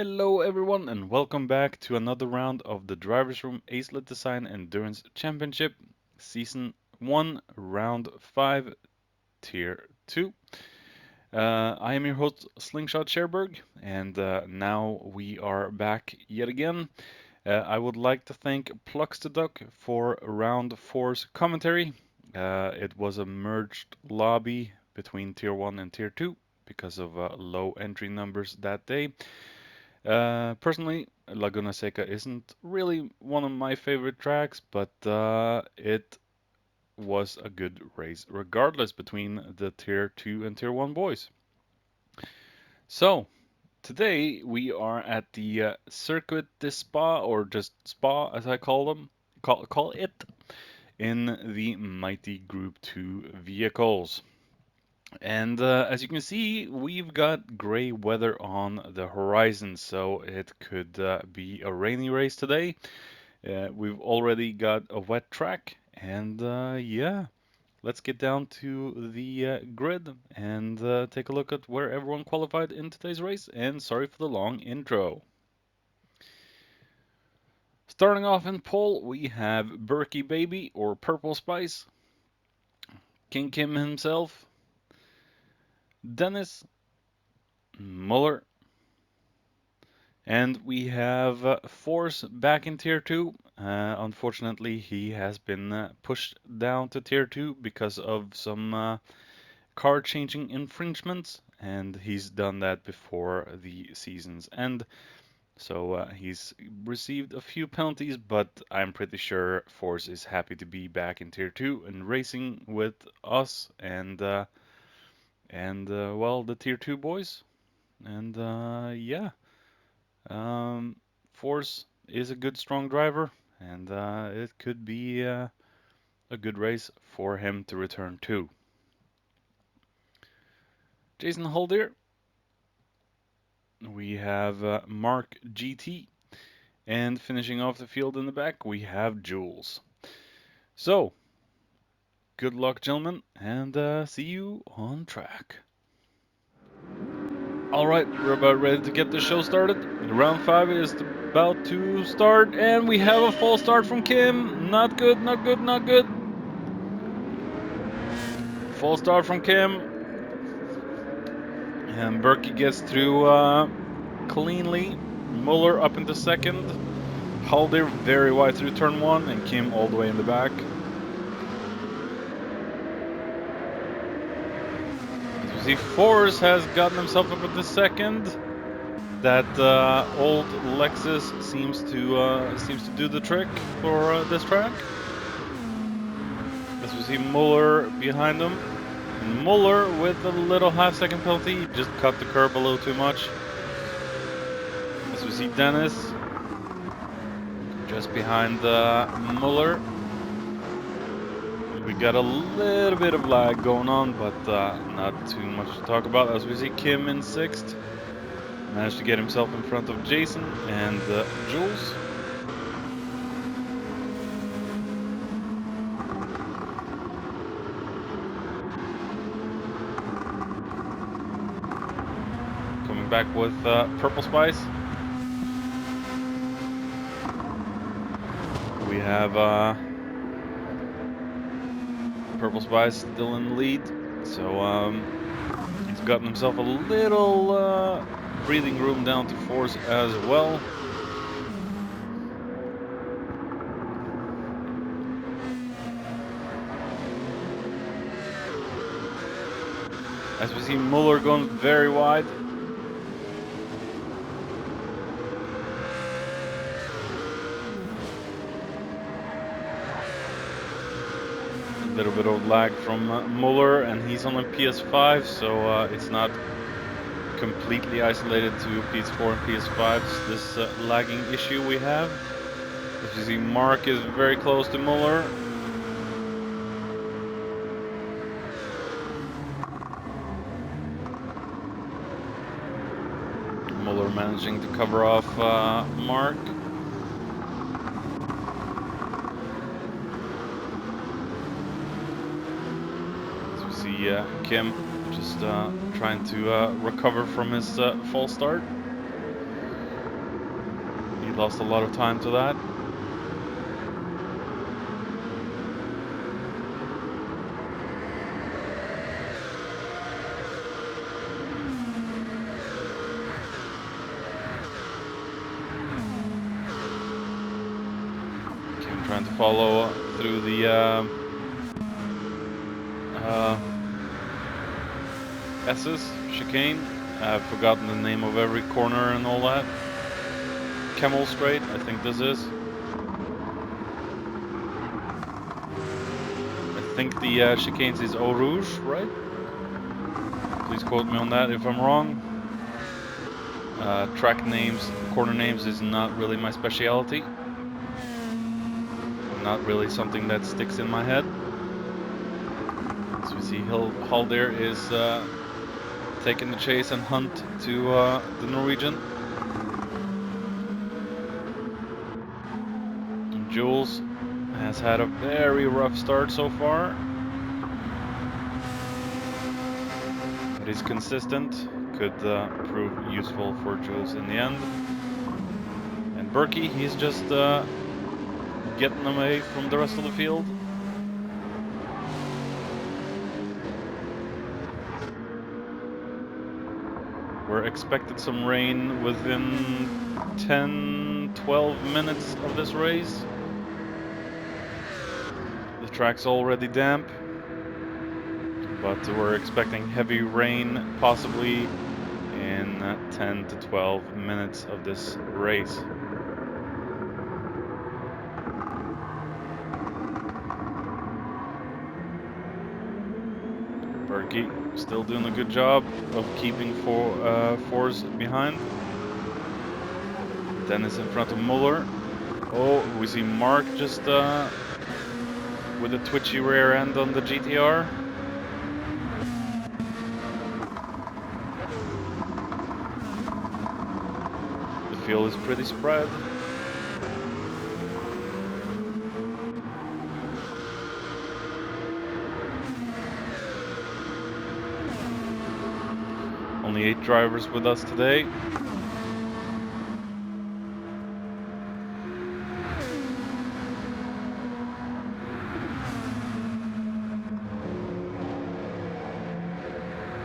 Hello everyone and welcome back to another round of the Drivers Room Acelith Design Endurance Championship Season 1 Round 5 Tier 2. I am your host Slingshot Sherberg and now we are back yet again. I would like to thank Plux the Duck for Round 4's commentary. It was a merged lobby between Tier 1 and Tier 2 because of low entry numbers that day. Personally, Laguna Seca isn't really one of my favorite tracks, but it was a good race regardless between the Tier 2 and Tier 1 boys. So, today we are at the Circuit de Spa, or just Spa as I call it, in the mighty Group 2 vehicles. And as you can see, we've got gray weather on the horizon, so it could be a rainy race today. We've already got a wet track, and yeah, let's get down to the grid and take a look at where everyone qualified in today's race. And sorry for the long intro. Starting off in pole, we have Berkey Baby, or Purple Spice, King Kim himself, Dennis, Muller, and we have Force back in Tier 2. Unfortunately, he has been pushed down to Tier 2 because of some card changing infringements, and he's done that before the season's end. So he's received a few penalties, but I'm pretty sure Force is happy to be back in Tier 2 and racing with us and well, the Tier 2 boys. And yeah. Force is a good, strong driver, and it could be a good race for him to return to. Jason Holdier, we have Mark GT, and finishing off the field in the back, we have Jules. So, good luck, gentlemen, and see you on track. Alright, we're about ready to get the show started. Round 5 is about to start, and we have a false start from Kim. Not good, not good, not good. False start from Kim. And Berkey gets through cleanly. Muller up into second. Halder very wide through turn 1, and Kim all the way in the back. As we see, Force has gotten himself up into second. That old Lexus seems to do the trick for this track. As we see Muller behind him, and Muller with a little half-second penalty, just cut the curb a little too much. As we see Dennis just behind Muller. We got a little bit of lag going on, but not too much to talk about. As we see Kim in 6th. Managed to get himself in front of Jason and Jules. Coming back with Purple Spice. We have Purple Spice still in the lead. So he's gotten himself a little breathing room down to Force as well. As we see Muller going very wide. A little bit of lag from Muller, and he's on a PS5, so it's not completely isolated to PS4 and PS5s, this lagging issue we have. As you see, Mark is very close to Muller. Muller managing to cover off Mark. As we see Kim just trying to recover from his false start. He lost a lot of time to that. Kim trying to follow through the S's, chicane. I've forgotten the name of every corner and all that. Camel Straight, I think this is. I think the chicanes is Eau Rouge, right? Please quote me on that if I'm wrong. Track names, corner names is not really my specialty. Not really something that sticks in my head. As we see, Haldir is taking the chase and hunt to the Norwegian. And Jules has had a very rough start so far. But he's consistent, could prove useful for Jules in the end. And Berkey, he's just getting away from the rest of the field. We're expected some rain within 10-12 minutes of this race. The track's already damp, but we're expecting heavy rain possibly in 10 to 12 minutes of this race. Berkey still doing a good job of keeping Force behind. Dennis in front of Muller. Oh, we see Mark just with a twitchy rear end on the GTR. The field is pretty spread. Only 8 drivers with us today.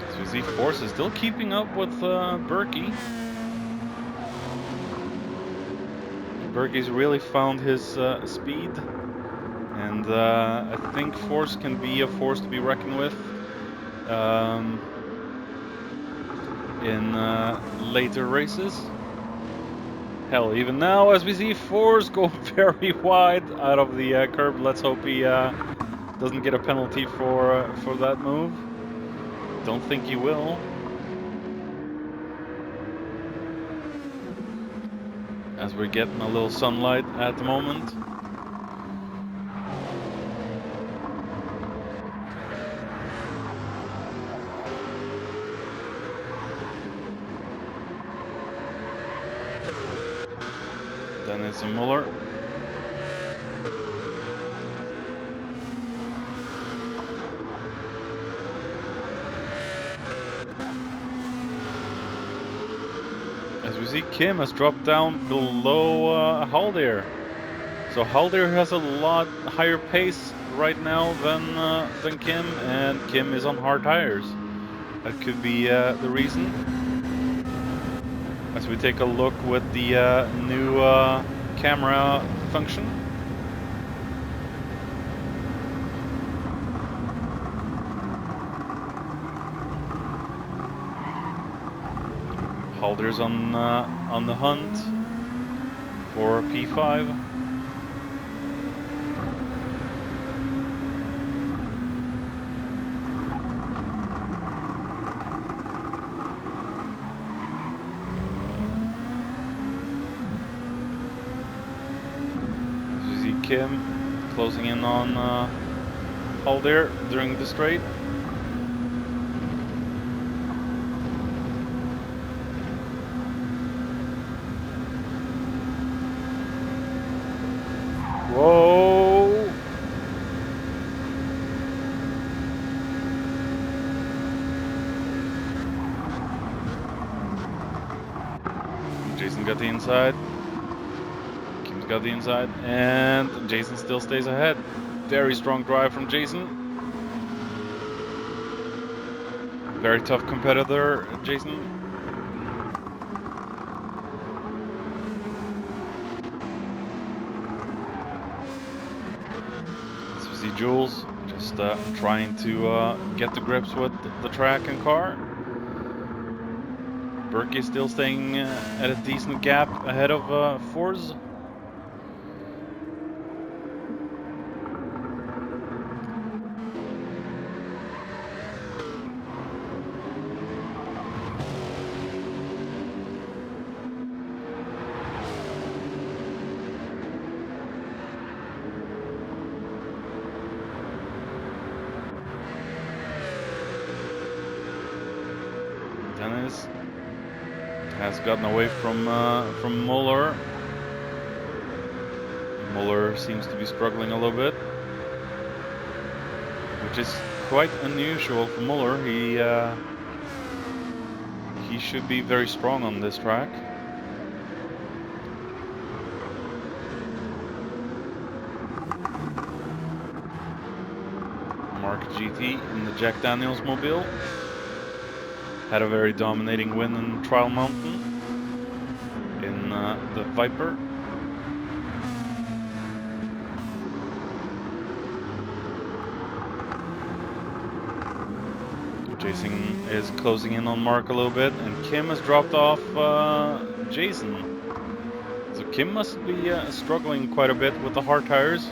As we see, Force is still keeping up with Berkey. Berkey's really found his speed, and I think Force can be a force to be reckoned with. In later races. Hell, even now, as we see Force go very wide out of the curb. Let's hope he doesn't get a penalty for that move. Don't think he will. As we're getting a little sunlight at the moment. Dennis and Muller. As we see, Kim has dropped down below Haldir. So Haldir has a lot higher pace right now than Kim, and Kim is on hard tires. That could be the reason. As we take a look with the new camera function. Haldir's on the hunt for P5. Kim closing in on Haldir during the straight. Whoa! Jason got the inside. got the inside, and Jason still stays ahead. Very strong drive from Jason. Very tough competitor, Jason. So we see Jules just trying to get the grips with the track and car. Berkey still staying at a decent gap ahead of Forz. Dennis has gotten away from Muller. Muller seems to be struggling a little bit, which is quite unusual for Muller. He should be very strong on this track. Mark GT in the Jack Daniels mobile. Had a very dominating win in Trial Mountain in the Viper. Jason is closing in on Mark a little bit, and Kim has dropped off Jason. So Kim must be struggling quite a bit with the hard tires.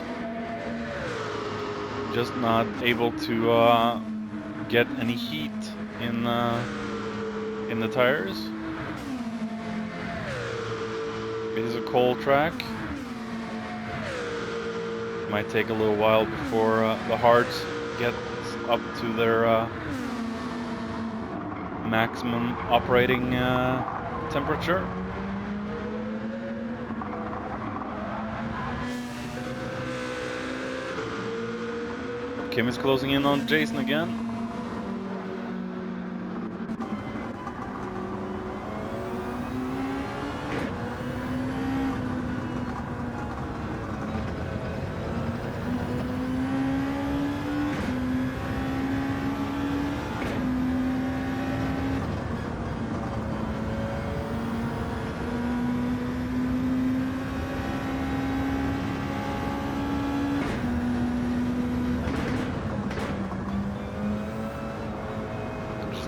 Just not able to get any heat in the tires. It is a cold track. Might take a little while before the hards get up to their maximum operating temperature. Kim is closing in on Jason again.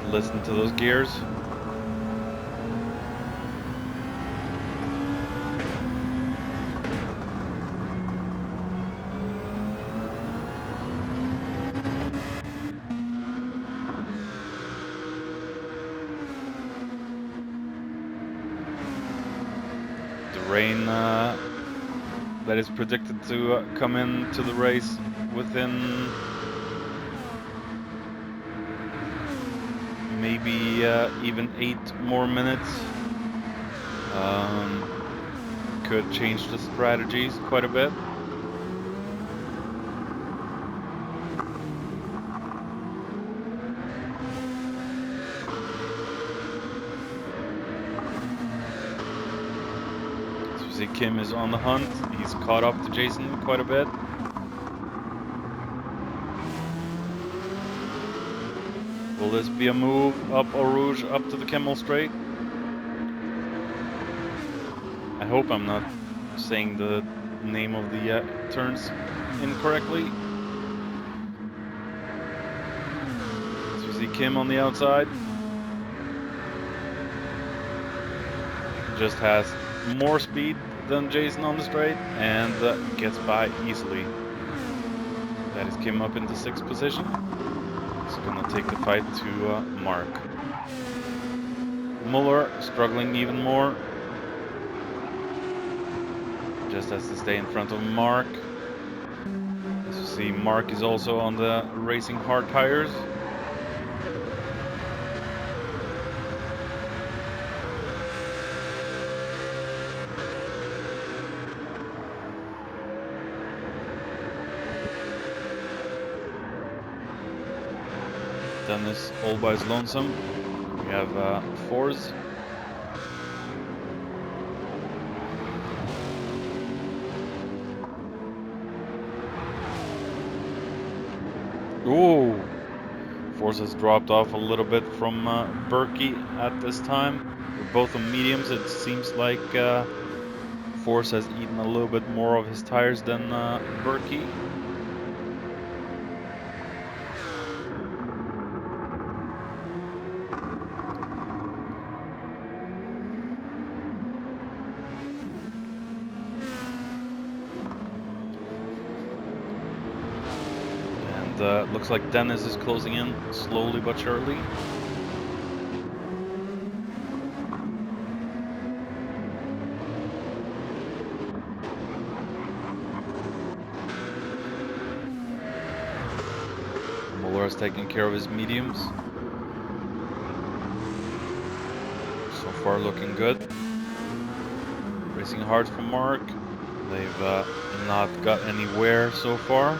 Listen to those gears. The rain that is predicted to come into the race within maybe even 8 more minutes could change the strategies quite a bit. So you see Kim is on the hunt. He's caught up to Jason quite a bit. Will this be a move up Eau Rouge, up to the Kemmel Straight? I hope I'm not saying the name of the turns incorrectly. So you see Kim on the outside. Just has more speed than Jason on the straight and gets by easily. That is Kim up into 6th position. He's gonna take the fight to Mark. Muller struggling even more. Just has to stay in front of Mark. As you see, Mark is also on the racing hard tires. Dennis all by his lonesome. We have Forz. Force has dropped off a little bit from Berkey at this time. They're both on mediums. It seems like Force has eaten a little bit more of his tires than Berkey. And looks like Dennis is closing in slowly but surely. Muller has taken care of his mediums. So far looking good. Racing hard for Mark. They've not got anywhere so far.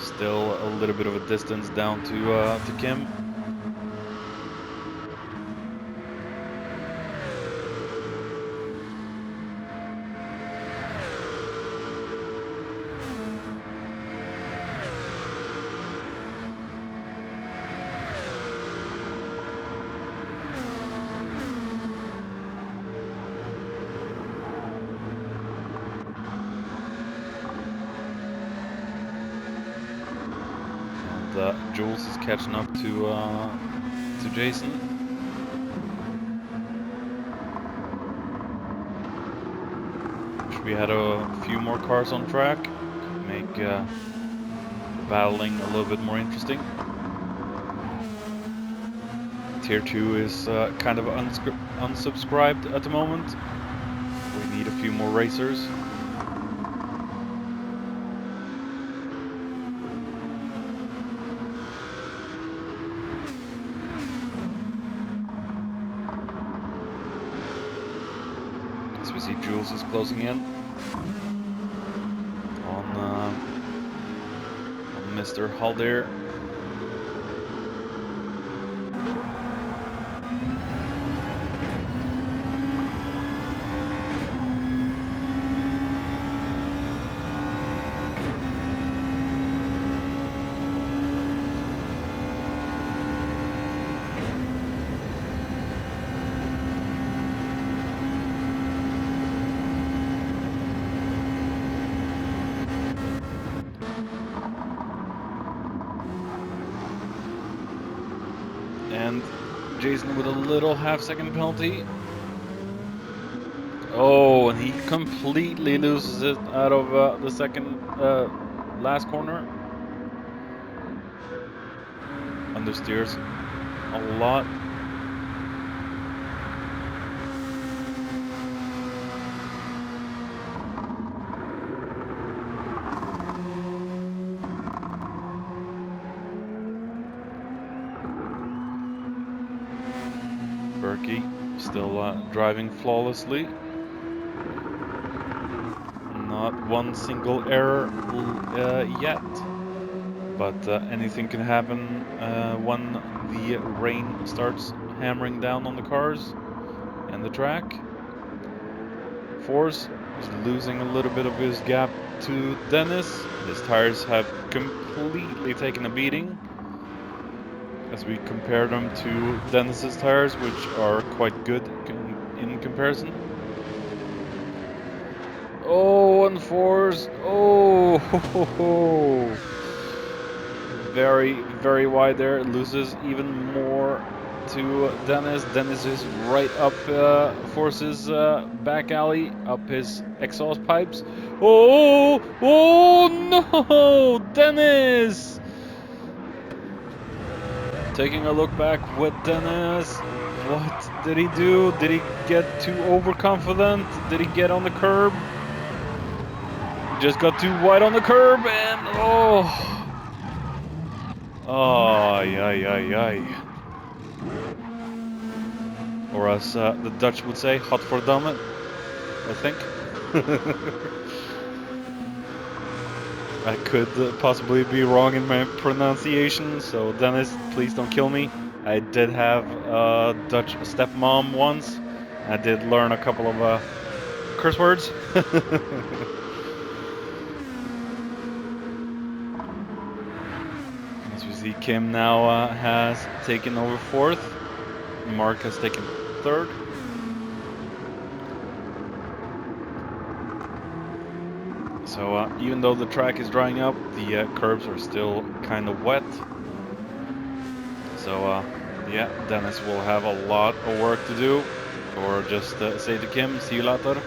Still a little bit of a distance down to Kim. Jules is catching up to Jason. Wish we had a few more cars on track. Could make the battling a little bit more interesting. Tier 2 is kind of unsubscribed at the moment. We need a few more racers. As we see Jules is closing in on Mr. Haldir. And Jason with a little half-second penalty. Oh, and he completely loses it out of the second last corner. Understeers a lot. Berkey still driving flawlessly. Not one single error yet, but anything can happen when the rain starts hammering down on the cars and the track. Force is losing a little bit of his gap to Dennis. His tires have completely taken a beating as we compare them to Dennis's tires, which are quite good in comparison. Oh, and Force. Oh, ho, ho, ho. Very, very wide there. It loses even more to Dennis. Dennis is right up Force's back alley, up his exhaust pipes. Oh, oh no, Dennis! Taking a look back with Dennis. What did he do? Did he get too overconfident? Did he get on the curb? Just got too wide on the curb and oh. Oh, yay. Or as the Dutch would say, hot for damme, I think. I could possibly be wrong in my pronunciation, so Dennis, please don't kill me. I did have a Dutch stepmom once. I did learn a couple of curse words. see Kim now has taken over fourth. Mark has taken third. So even though the track is drying up, the curbs are still kind of wet. So yeah, Dennis will have a lot of work to do, or just say to Kim, see you later.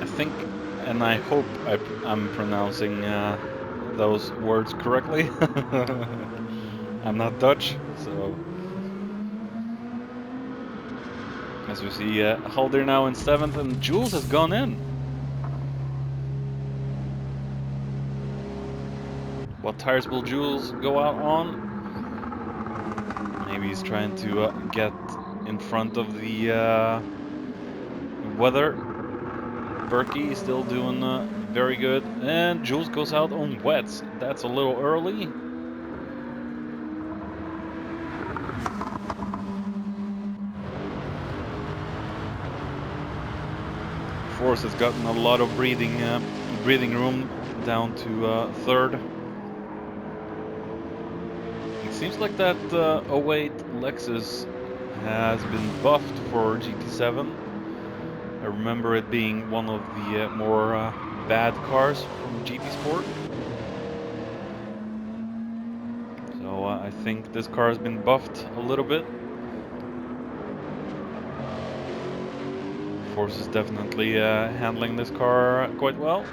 I think, and I hope I'm pronouncing those words correctly. I'm not Dutch, so as we see, Halder now in 7th, and Jules has gone in. What tires will Jules go out on? Maybe he's trying to get in front of the weather. Berkey still doing very good, and Jules goes out on wets. That's a little early. Force has gotten a lot of breathing room down to third. It seems like that 08 Lexus has been buffed for GT7. I remember it being one of the more bad cars from GT Sport. So I think this car has been buffed a little bit. Force is definitely handling this car quite well.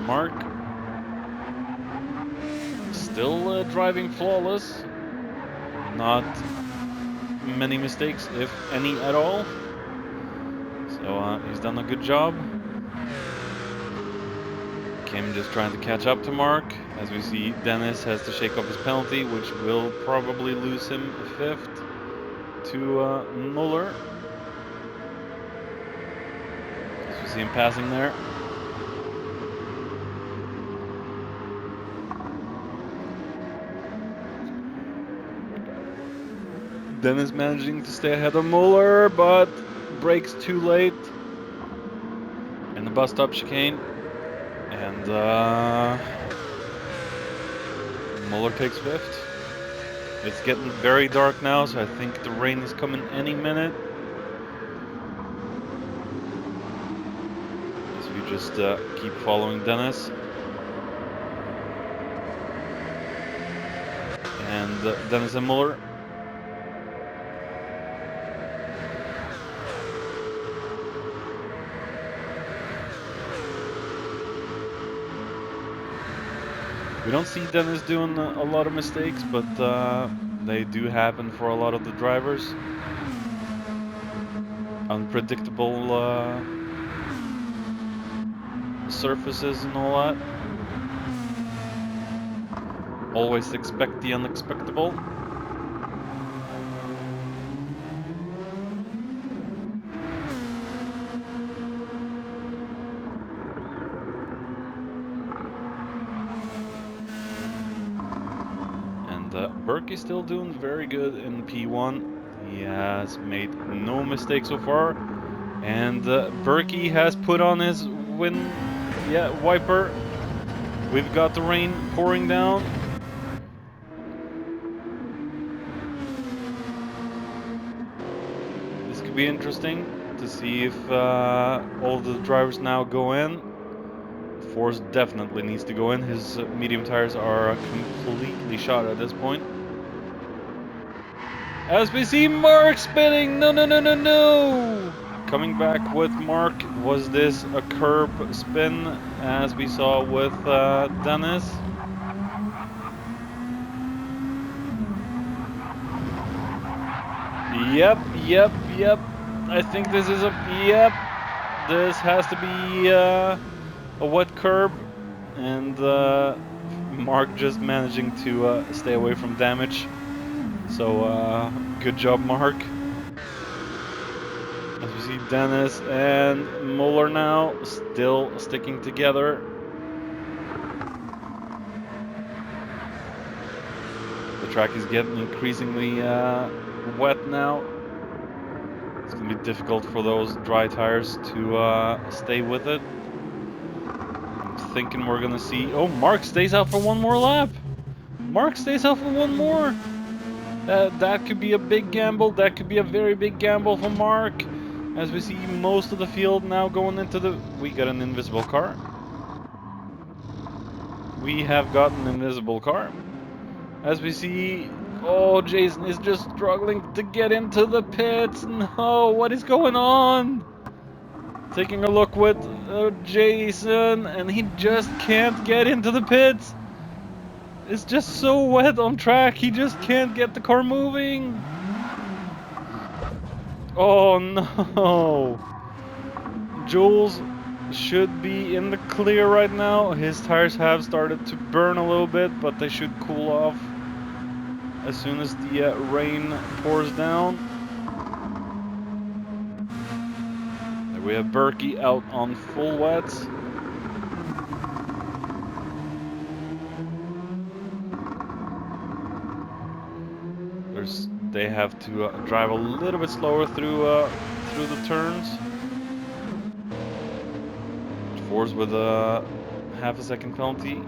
Mark still driving flawless. Not many mistakes, if any at all. So he's done a good job. Kim just trying to catch up to Mark. As we see, Dennis has to shake off his penalty, which will probably lose him 5th to Muller. As we see him passing there. Dennis managing to stay ahead of Muller, but brakes too late in the bus stop chicane. And Muller takes 5th. It's getting very dark now, so I think the rain is coming any minute. As we just keep following Dennis. And Dennis and Muller. We don't see Dennis doing a lot of mistakes, but they do happen for a lot of the drivers. Unpredictable surfaces and all that. Always expect the unexpectable. Berkey's still doing very good in P1. He has made no mistakes so far. And Berkey has put on his wiper. We've got the rain pouring down. This could be interesting to see if all the drivers now go in. Force definitely needs to go in. His medium tires are completely shot at this point. As we see Mark spinning, no! Coming back with Mark, was this a curb spin as we saw with Dennis? Yep. I think this is this has to be a wet curb, and Mark just managing to stay away from damage. So good job, Mark. As we see Dennis and Muller now still sticking together. The track is getting increasingly wet now. It's going to be difficult for those dry tires to stay with it. I'm thinking we're going to see... Oh, Mark stays out for one more lap. Mark stays out for one more. That could be a big gamble. That could be a very big gamble for Mark. As we see most of the field now going into the... We got an invisible car. We have got an invisible car. As we see... Oh, Jason is just struggling to get into the pits. No, what is going on? Taking a look with Jason, and he just can't get into the pits. It's just so wet on track, he just can't get the car moving. Oh no. Jules should be in the clear right now. His tires have started to burn a little bit, but they should cool off as soon as the rain pours down. There we have Berkey out on full wets. They have to drive a little bit slower through the turns. Force with a half a second penalty.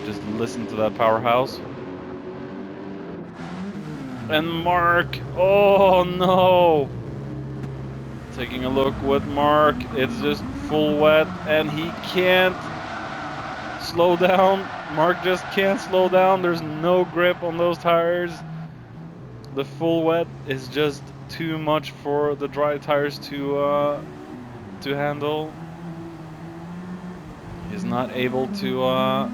Just listen to that powerhouse. And Mark, oh no! Taking a look with Mark, it's just full wet and he can't slow down. Mark just can't slow down. There's no grip on those tires. The full wet is just too much for the dry tires to handle. He's not able to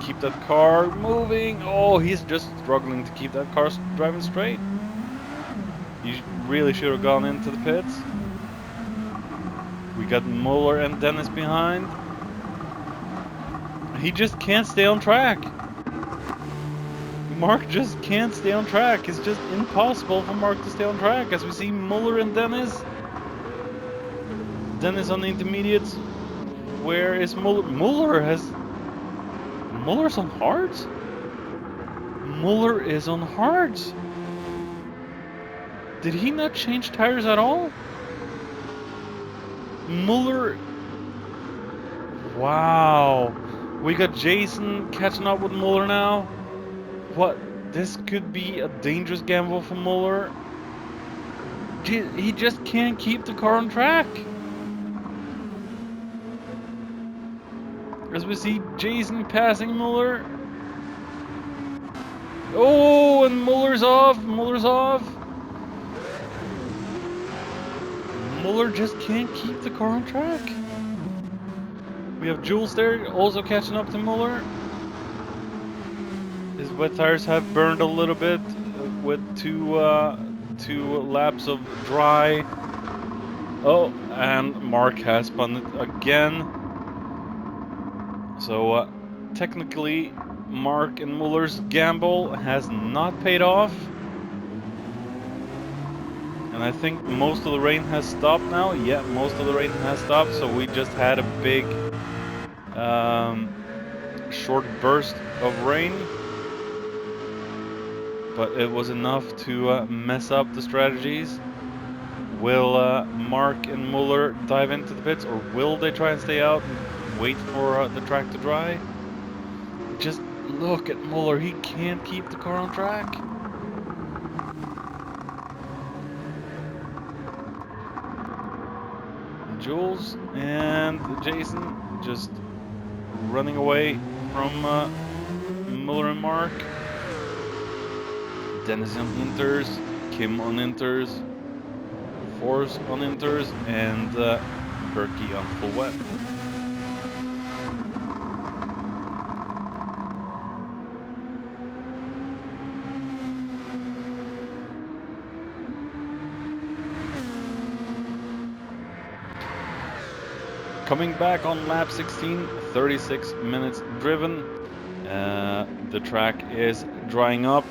keep that car moving. Oh, he's just struggling to keep that car driving straight. He really should have gone into the pits. We got Muller and Dennis behind. He just can't stay on track. Mark just can't stay on track. It's just impossible for Mark to stay on track. As we see Muller and Dennis. Dennis on the intermediates. Where is Muller? Muller's on hards? Muller is on hards. Did he not change tires at all? Muller. Wow. We got Jason catching up with Muller now. What? This could be a dangerous gamble for Muller. He just can't keep the car on track. As we see Jason passing Muller. Oh, and Muller's off. Muller's off. Muller just can't keep the car on track. We have Jules there, also catching up to Muller. His wet tires have burned a little bit with two laps of dry. Oh, and Mark has spun it again. So technically, Mark and Muller's gamble has not paid off. And I think most of the rain has stopped now. Yeah, most of the rain has stopped. So we just had a big short burst of rain. But it was enough to mess up the strategies. Will Mark and Muller dive into the pits, or will they try and stay out and wait for the track to dry? Just look at Muller, he can't keep the car on track. Jules and Jason just running away from Muller and Mark. Dennis on inters, Kim on inters, Force on inters, and Berkey on full wet. Coming back on lap 16, 36 minutes driven. The track is drying up,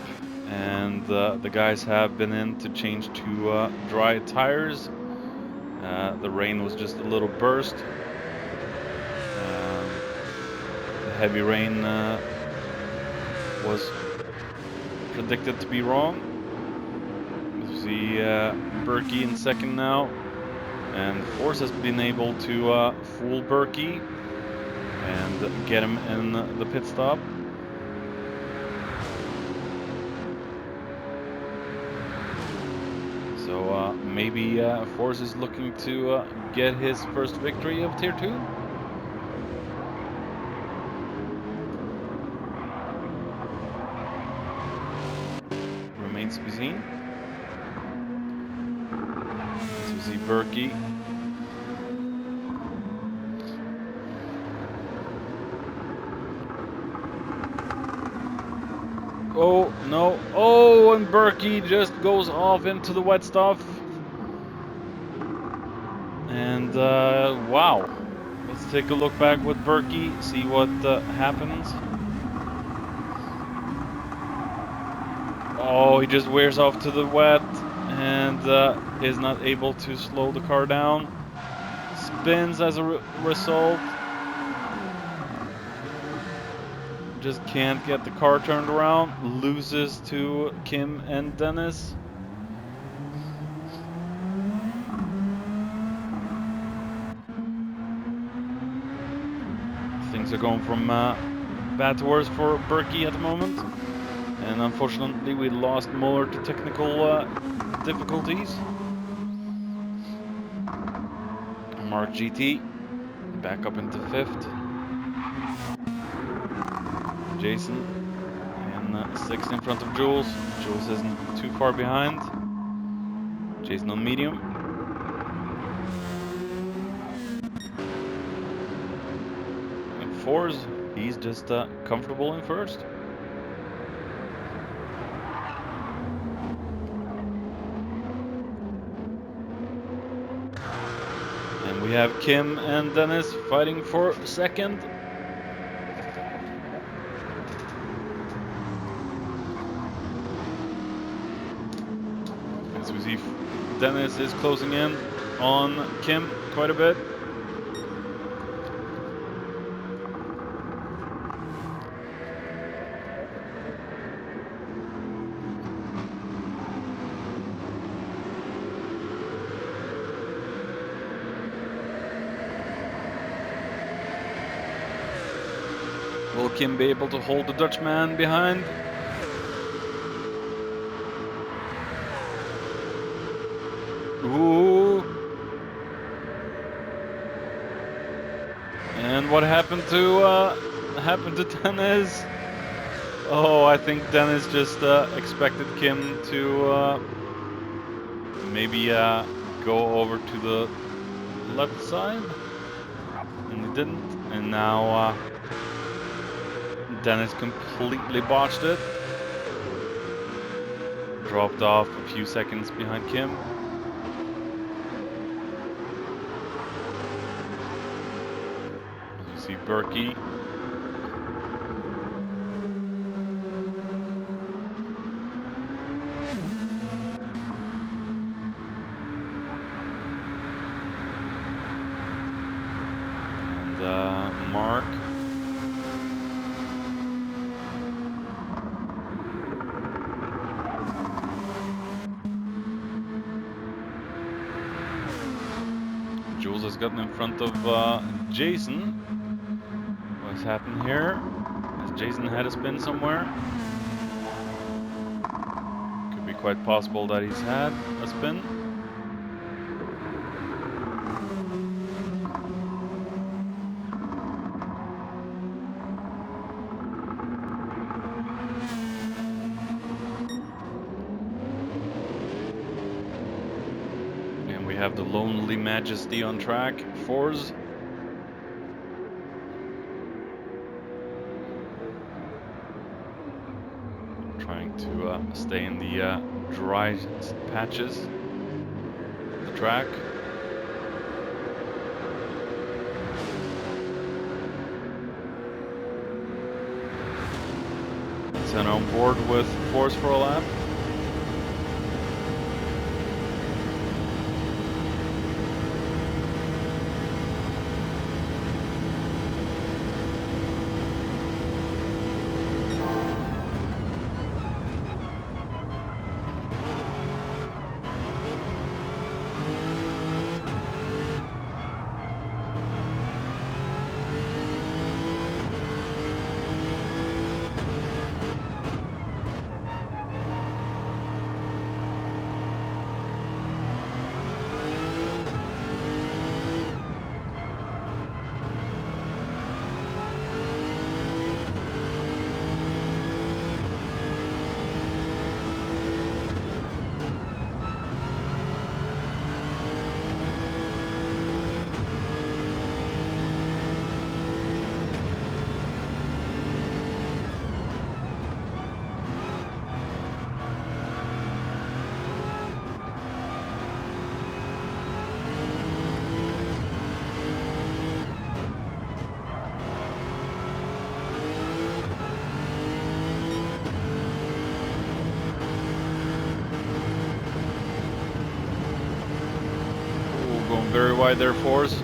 and the guys have been in to change to dry tires. The rain was just a little burst. The heavy rain was predicted to be wrong. You see Berkey in second now, and Force has been able to fool Berkey and get him in the pit stop. So maybe Force is looking to get his first victory of Tier 2. Remains to be seen. So we see Berkey. Oh, no. Oh, and Berkey just goes off into the wet stuff. And, wow. Let's take a look back with Berkey, see what happens. Oh, he just wears off to the wet and is not able to slow the car down. Spins as a result. Just can't get the car turned around. Loses to Kim and Dennis. Things are going from bad to worse for Berkey at the moment. And unfortunately we lost Muller to technical difficulties. Mark GT back up into 5th. Jason in 6th in front of Jules. Jules isn't too far behind. Jason on medium. And Force, he's just comfortable in 1st. And we have Kim and Dennis fighting for 2nd. As we see, Dennis is closing in on Kim quite a bit. Will Kim be able to hold the Dutchman behind? Ooh. And what happened to Dennis? Oh, I think Dennis just expected Kim to maybe go over to the left side, and he didn't. And now Dennis completely botched it. Dropped off a few seconds behind Kim. You see Berkey. And Mark. Jules has gotten in front of Jason. What's happened here? Has Jason had a spin somewhere? Could be quite possible that he's had a spin. And we have the Lonely Majesty on track, Force. Trying to stay in the dry patches of the track. Senna on board with Force for a lap. very wide there, Force.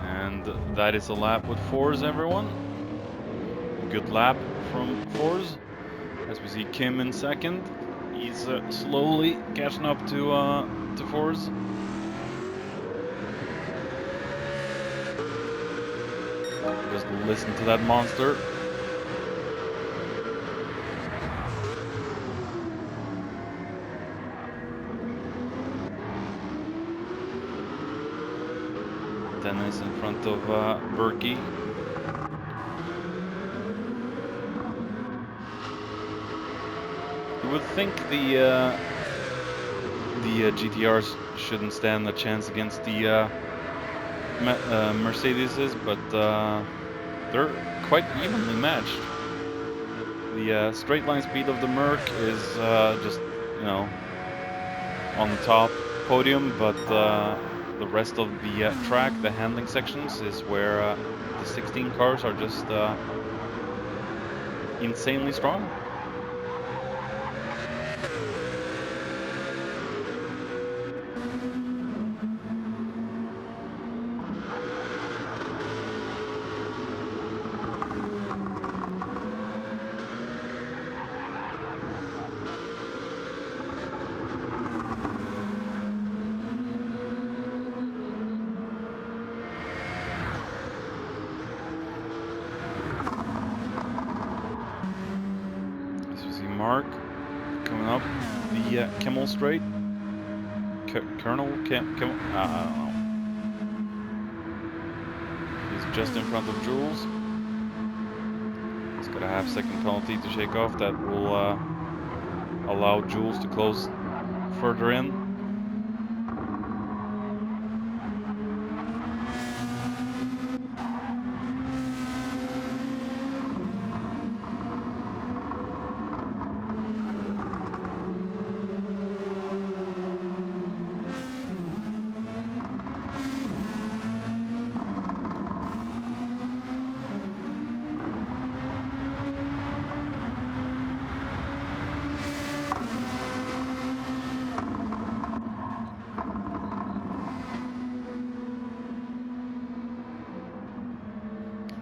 And that is a lap with Force, everyone. Good lap from Force. As we see Kim in second. He's slowly catching up to Force. Just listen to that monster. Dennis in front of Berkey. You would think the GTRs shouldn't stand a chance against the Mercedeses, but they're quite evenly matched. The straight line speed of the Merc is just, you know, on the top podium, but the rest of the track, the handling sections, is where the 16 cars are just insanely strong. Mark coming up the Kimmel Straight. Colonel Kimmel? I don't know. He's just in front of Jules. He's got a half-second penalty to shake off. That will allow Jules to close further in.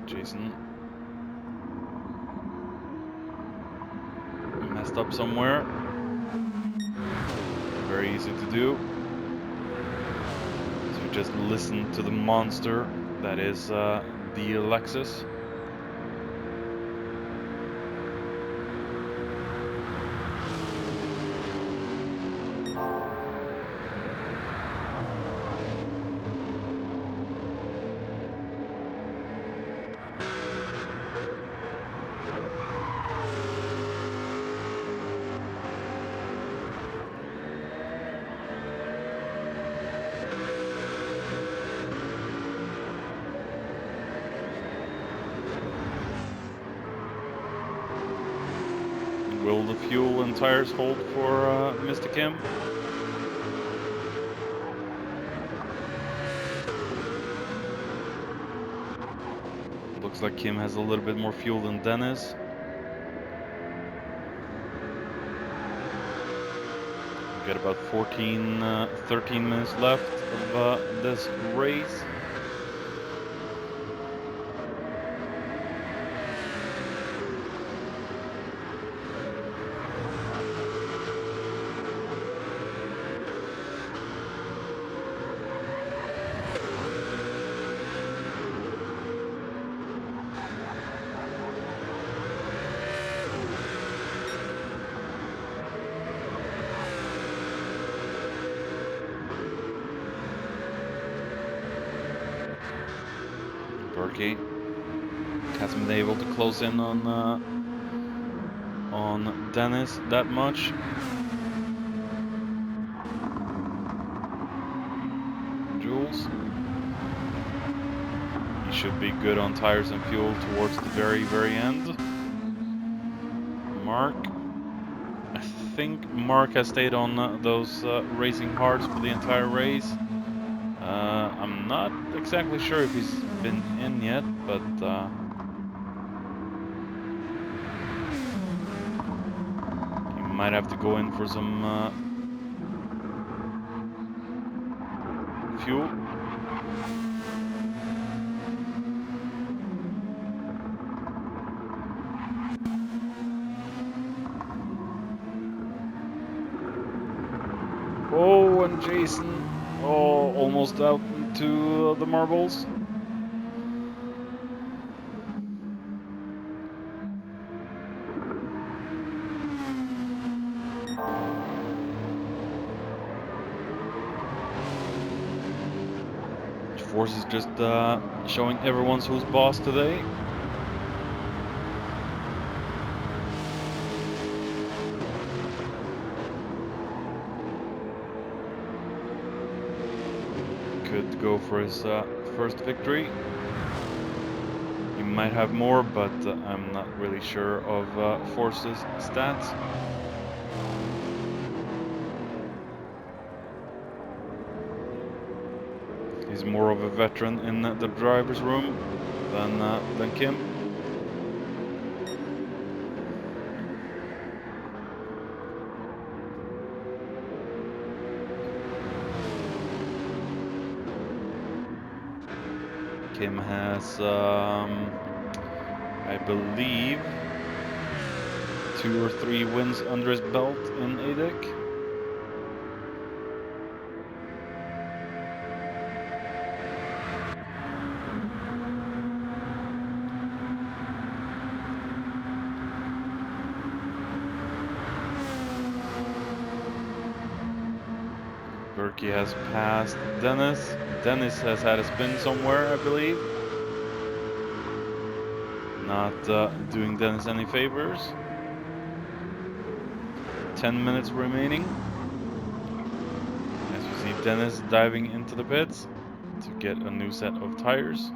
Jason messed up somewhere. Very easy to do. So just listen to the monster that is the Lexus. Will the fuel and tires hold for Mr. Kim? Looks like Kim has a little bit more fuel than Dennis. We've got about 13 minutes left of this race. Berkey hasn't been able to close in on Dennis that much. Jules, he should be good on tires and fuel towards the very end. Mark, I think Mark has stayed on those racing hards for the entire race. I'm not exactly sure if he's been in yet, but he might have to go in for some fuel. Oh, and Jason, oh, almost out into the marbles. Force is just showing everyone's who's boss today. Could go for his first victory. He might have more, but I'm not really sure of Force's stats. He's more of a veteran in the driver's room than Kim. Kim has, I believe, 2 or 3 wins under his belt in ADEC. Berkey has passed Dennis. Dennis has had a spin somewhere, I believe. Not doing Dennis any favors. 10 minutes remaining. As you see Dennis diving into the pits to get a new set of tires.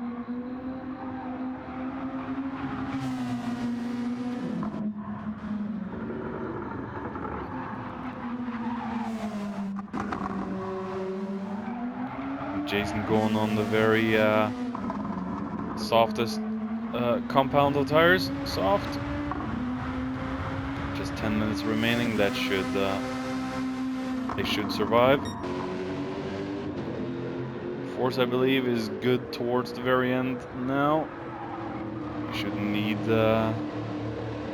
Jason going on the very softest compound of tires, soft. Just 10 minutes remaining. That should they should survive. Force, I believe, is good towards the very end now. You should need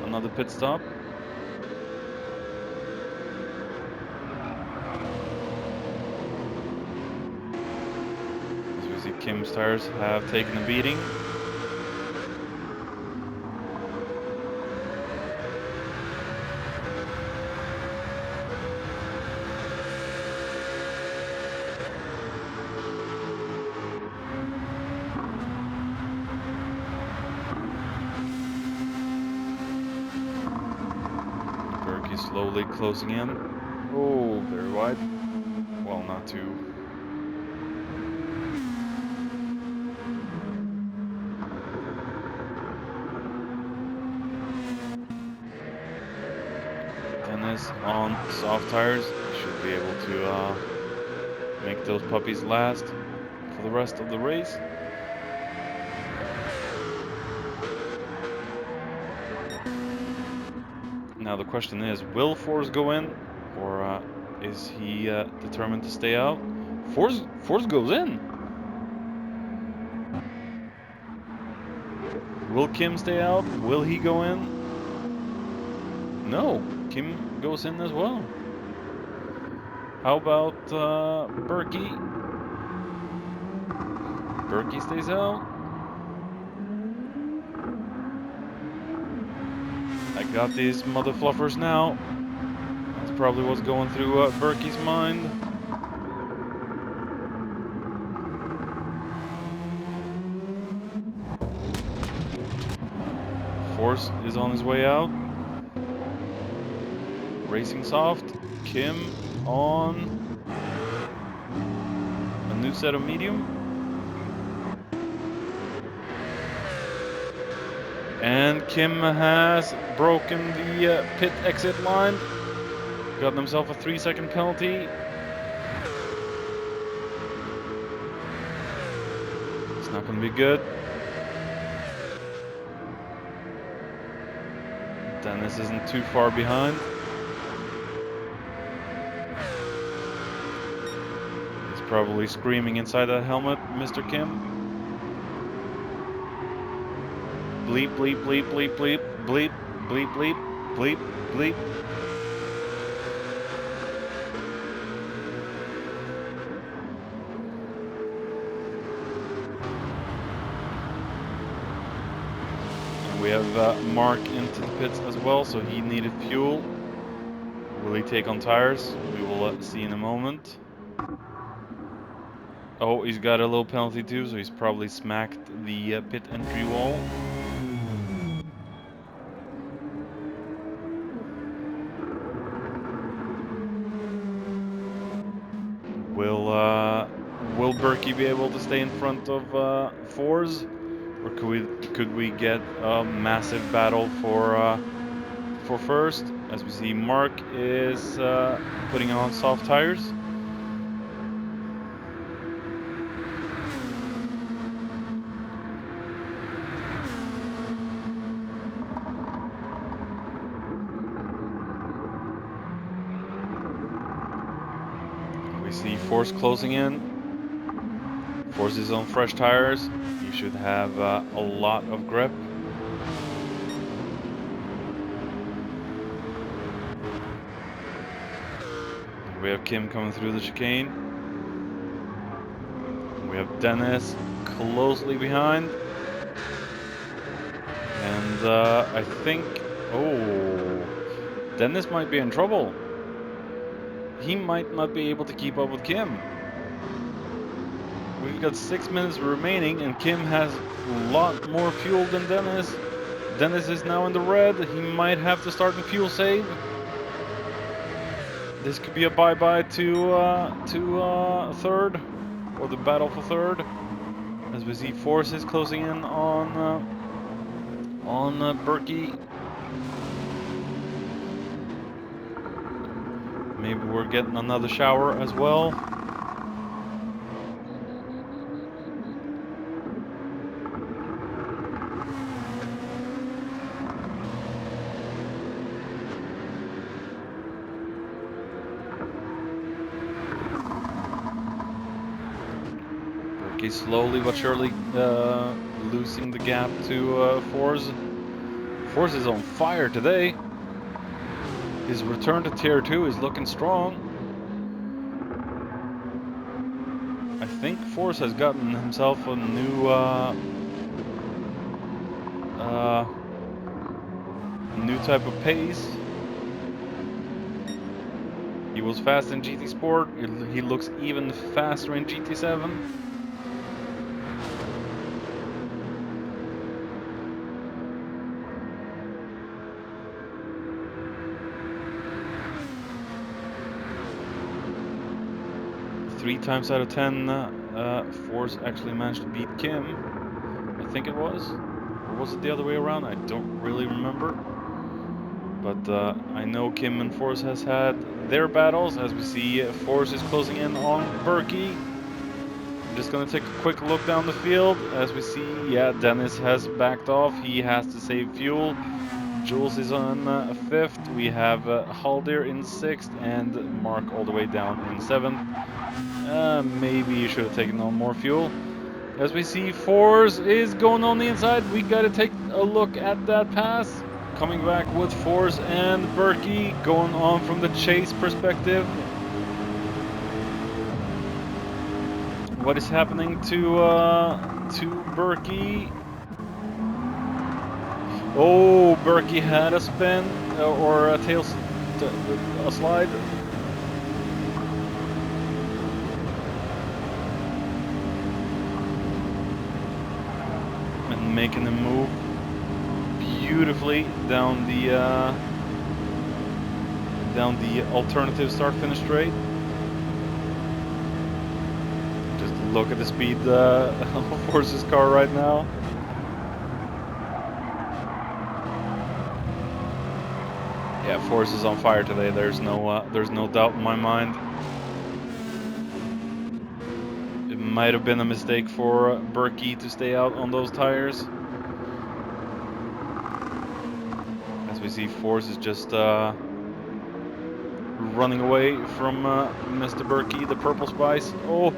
another pit stop. As we see, Kim's tires have taken a beating. Slowly closing in. Oh, very wide. Well, not too. Dennis on soft tires. Should be able to make those puppies last for the rest of the race. Now the question is, will Force go in, or is he determined to stay out? Force goes in. Will Kim stay out? Will he go in? No, Kim goes in as well. How about Berkey? Berkey stays out. I got these mother fluffers now. That's probably what's going through Berkey's mind. Force is on his way out. Racing soft. Kim on a new set of medium. And Kim has broken the pit exit line. Got himself a 3-second penalty. It's not going to be good. Dennis isn't too far behind. He's probably screaming inside that helmet, Mr. Kim. Bleep, bleep, bleep, bleep, bleep, bleep, bleep, bleep, bleep, bleep. And we have Mark into the pits as well, so he needed fuel. Will he take on tires? We will see in a moment. Oh, he's got a little penalty too, so he's probably smacked the pit entry wall. Will Berkey be able to stay in front of Force, or could we get a massive battle for first? As we see, Mark is putting on soft tires. We see Force closing in. Force is on fresh tires. He should have a lot of grip. We have Kim coming through the chicane. We have Dennis closely behind. And I think, oh, Dennis might be in trouble. He might not be able to keep up with Kim. We've got 6 minutes remaining and Kim has a lot more fuel than Dennis. Dennis is now in the red. He might have to start a fuel save. This could be a bye-bye to third, or the battle for third. As we see Forces closing in on Berkey. Maybe we're getting another shower as well. Berkey slowly but surely losing the gap to Force. Force is on fire today. His return to tier 2 is looking strong. I think Force has gotten himself a new type of pace. He was fast in GT Sport. He looks even faster in GT7. Three times out of 10, Force actually managed to beat Kim. I think it was. Or was it the other way around? I don't really remember. But I know Kim and Force has had their battles. As we see, Force is closing in on Berkey. I'm just going to take a quick look down the field. As we see, yeah, Dennis has backed off. He has to save fuel. Jules is on 5th. We have Haldir in 6th and Mark all the way down in 7th. Maybe you should have taken on more fuel. As we see, Force is going on the inside. We got to take a look at that pass. Coming back with Force and Berkey going on from the chase perspective. What is happening to Berkey? Oh, Berkey had a spin or a a slide. And making him move beautifully down the alternative start-finish straight. Just look at the speed of Force's car right now. Yeah, Force is on fire today. There's no doubt in my mind. It might have been a mistake for Berkey to stay out on those tires. As we see, Force is just running away from Mr. Berkey, the Purple Spice. Oh,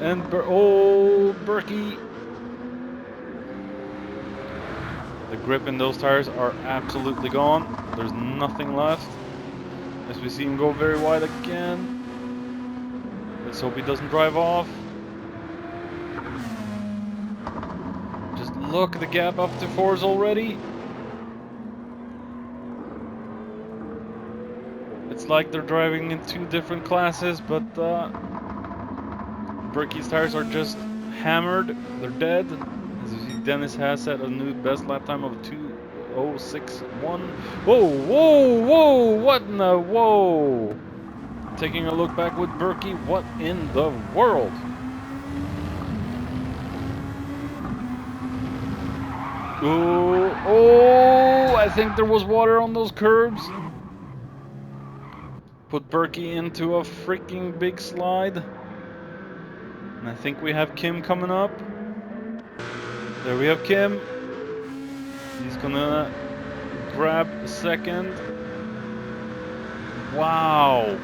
and Berkey. The grip in those tires are absolutely gone. There's nothing left. As we see him go very wide again. Let's hope he doesn't drive off. Just look at the gap up to Force already. It's like they're driving in two different classes, but Berkey's tires are just hammered. They're dead. As you see, Dennis has set a new best lap time of 2:06.1. Whoa, whoa, whoa! What in the whoa? Taking a look back with Berkey, what in the world? Ooh, oh! I think there was water on those curbs. Put Berkey into a freaking big slide. And I think we have Kim coming up. There we have Kim. He's gonna grab a second. Wow.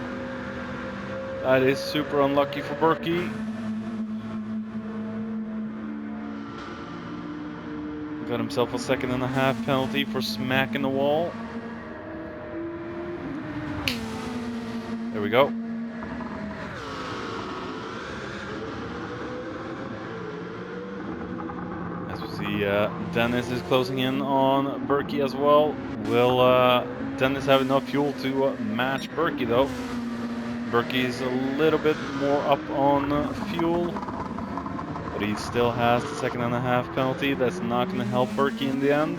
That is super unlucky for Berkey. Got himself a 1.5-second penalty for smacking the wall. There we go. As we see, Dennis is closing in on Berkey as well. Will Dennis have enough fuel to match Berkey though? Berkey's a little bit more up on fuel, but he still has the 1.5-second penalty. That's not going to help Berkey in the end.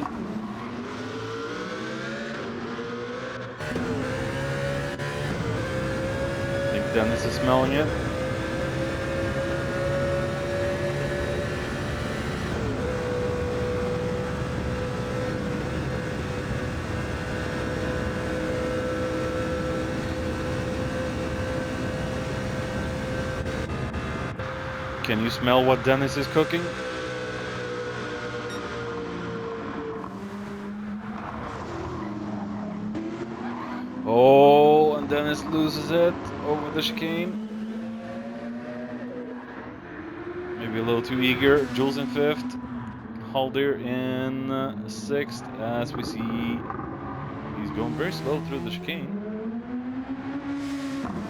I think Dennis is smelling it. Can you smell what Dennis is cooking? Oh, and Dennis loses it over the chicane. Maybe a little too eager. Jules in 5th. Haldir in 6th. As we see, he's going very slow through the chicane.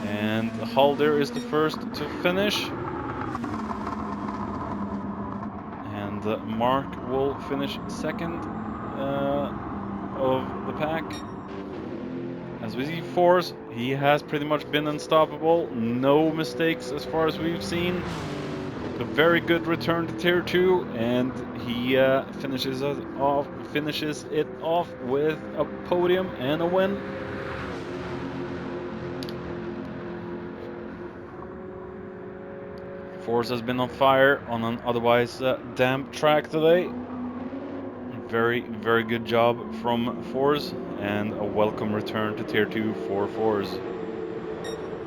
And Haldir is the first to finish. And Mark will finish 2nd of the pack. As we see Force, he has pretty much been unstoppable. No mistakes as far as we've seen. A very good return to Tier 2, and he finishes it off with a podium and a win. Force has been on fire on an otherwise damp track today. Very, very good job from Force, and a welcome return to Tier 2 for Force.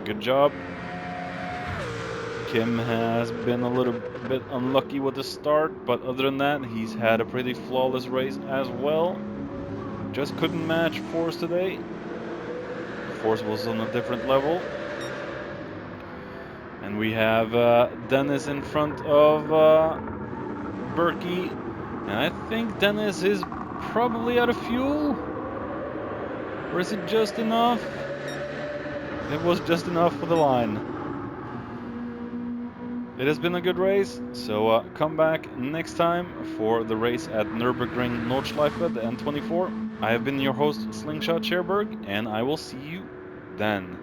Good job. Kim has been a little bit unlucky with the start, but other than that, he's had a pretty flawless race as well. Just couldn't match Force today. Force was on a different level. And we have Dennis in front of Berkey. And I think Dennis is probably out of fuel. Or is it just enough? It was just enough for the line. It has been a good race, so come back next time for the race at Nürburgring Nordschleife, the N24. I have been your host, Slingshot Cherberg, and I will see you then.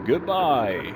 Goodbye.